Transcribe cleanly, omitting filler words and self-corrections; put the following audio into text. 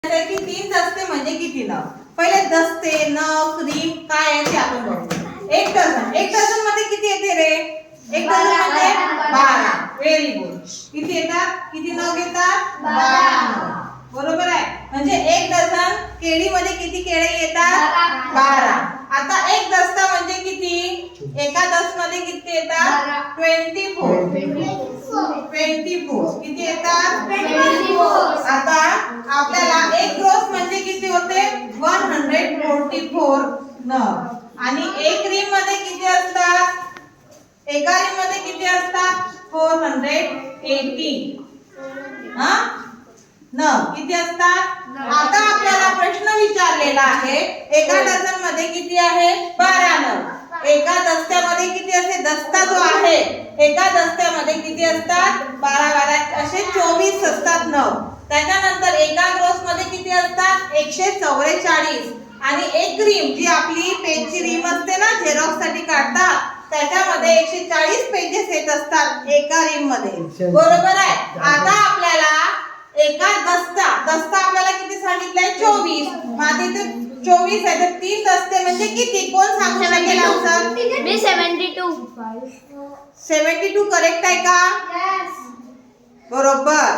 की 3 दस्ते म्हणजे किती नग? पहिले दस्ते, नग, रीम काय आहे ते आपण बघू. एक डझन मध्ये किती येते रे? एक डझन मध्ये 12. Very good. किती येतात? किती नग येतात? 12 नग. बरोबर आहे. म्हणजे एक डझन केळीमध्ये किती केळी येतात? 12. आता एक दस्ता म्हणजे किती? एका दस्त्यामध्ये किती येतात? 24. किती येतात? 24. आता आपल्याला एक ग्रोस म्हणजे किती होते? 144 नग. आणि एक रीम मध्ये किती असतात? एका रीम मध्ये किती असतात? 480 नग किती असतात? आता आपल्याला प्रश्न विचारलेला आहे एका डझन मध्ये किती आहे? 12 नग. एका दस्त्यामध्ये किती असते? दस्ता जो आहे एका दस्त्यामध्ये किती असतात? 12 असे 24 असतात नग. त्याच्यानंतर एका ग्रोस मध्ये किती असतात? 144. आणि एक रीम जी आपली पेजची रीम असते ना झेरॉक्स साठी काढतात त्याच्यामध्ये 140 पेजेस येत असतात एका रीम मध्ये. बरोबर आहे. आता आपल्याला एका दस्ता आपल्याला किती सांगितलंय? 24. माझे इथे 24 आहे तर 3 दस्ते म्हणजे किती? कोण सांगू शकेल आन्सर? मी 72. 72 करेक्ट आहे का? यस. बरोबर.